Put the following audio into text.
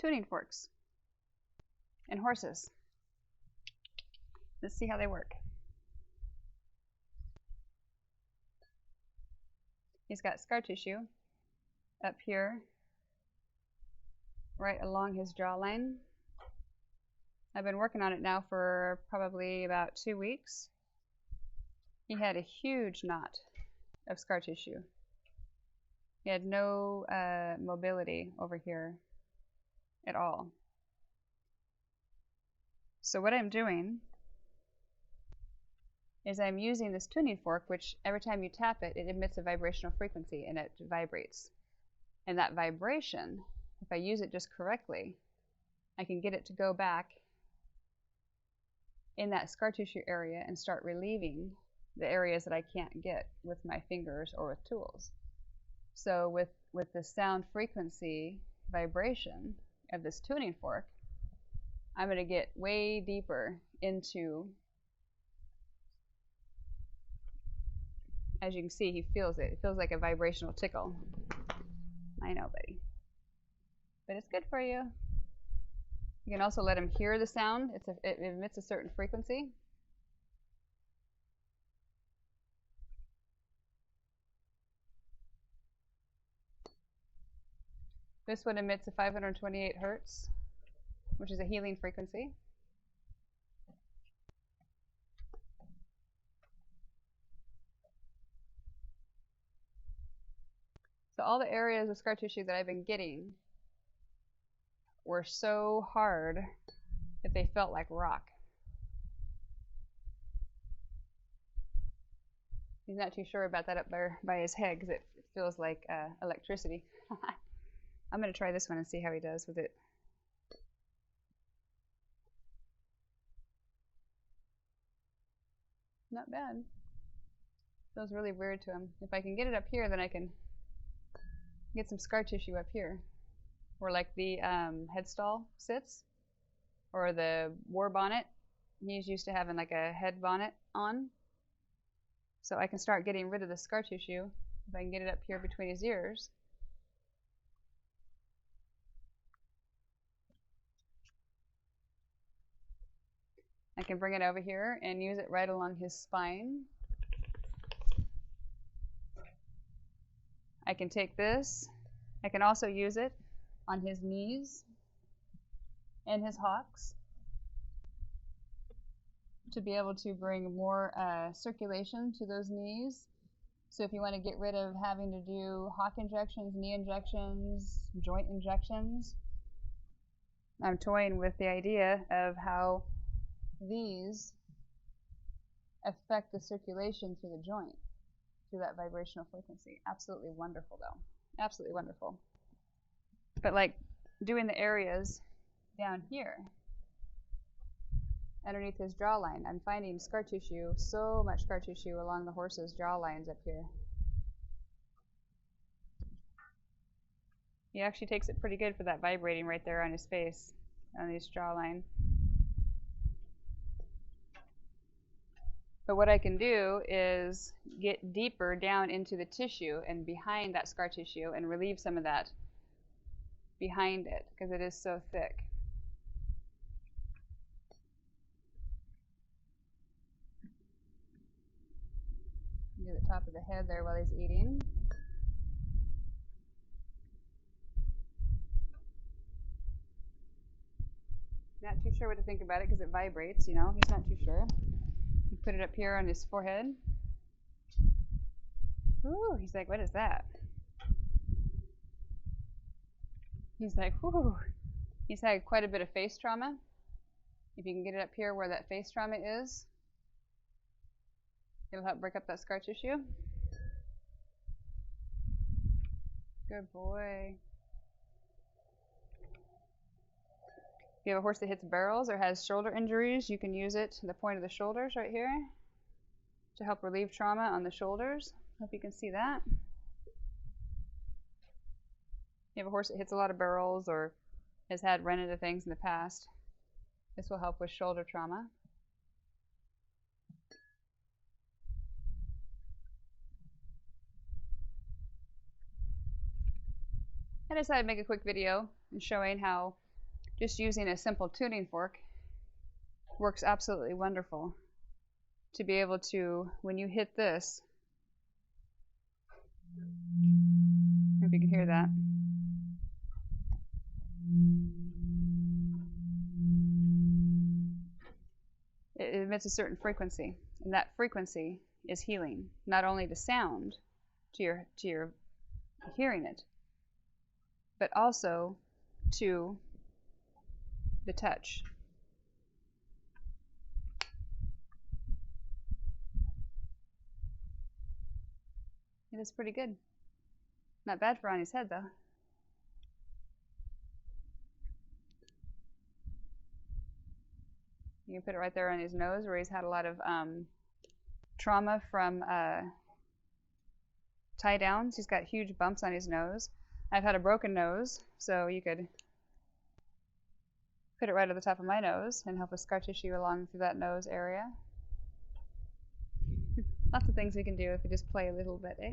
tuning forks and horses. Let's see how they work. He's got scar tissue up here, right along his jawline. I've been working on it now for probably about 2 weeks. He had a huge knot of scar tissue. He had no mobility over here at all. So what I'm doing is I'm using this tuning fork, which every time you tap it, it emits a vibrational frequency and it vibrates. And that vibration, if I use it just correctly, I can get it to go back in that scar tissue area and start relieving the areas that I can't get with my fingers or with tools. So with the sound frequency vibration of this tuning fork, I'm going to get way deeper into, as you can see, he feels it. It feels like a vibrational tickle. I know, buddy. But it's good for you. You can also let him hear the sound. It emits a certain frequency. This one emits a 528 hertz, which is a healing frequency. So all the areas of scar tissue that I've been getting were so hard that they felt like rock. He's not too sure about that up there by his head because it feels like electricity. I'm going to try this one and see how he does with it. Not bad. Feels really weird to him. If I can get it up here, then I can get some scar tissue up here, where like the headstall sits, or the war bonnet. He's used to having like a head bonnet on. So I can start getting rid of the scar tissue if I can get it up here between his ears. I can bring it over here and use it right along his spine. I can take this. I can also use it on his knees and his hocks to be able to bring more circulation to those knees. So if you want to get rid of having to do hock injections, knee injections, joint injections, I'm toying with the idea of how these affect the circulation through the joint through that vibrational frequency. Absolutely wonderful though. Absolutely wonderful. But like doing the areas down here underneath his jawline, I'm finding scar tissue, so much scar tissue along the horse's jaw lines up here. He actually takes it pretty good for that vibrating right there on his face, on his jawline. But what I can do is get deeper down into the tissue and behind that scar tissue and relieve some of that behind it because it is so thick. Do the top of the head there while he's eating. Not too sure what to think about it because it vibrates, you know, he's not too sure. You put it up here on his forehead. Ooh, he's like, what is that? He's like, whoo. He's had quite a bit of face trauma. If you can get it up here where that face trauma is, it'll help break up that scar tissue. Good boy. If you have a horse that hits barrels or has shoulder injuries, you can use it to the point of the shoulders right here to help relieve trauma on the shoulders. Hope you can see that. If you have a horse that hits a lot of barrels or has had run into things in the past, this will help with shoulder trauma. I decided to make a quick video showing how just using a simple tuning fork works absolutely wonderful. To be able to, when you hit this, if you can hear that, it emits a certain frequency, and that frequency is healing, not only to sound, to your hearing it, but also to the touch. It is pretty good. Not bad for on his head, though. You can put it right there on his nose where he's had a lot of trauma from tie downs. He's got huge bumps on his nose. I've had a broken nose, so you could put it right at the top of my nose and help with scar tissue along through that nose area. Lots of things we can do if we just play a little bit, eh?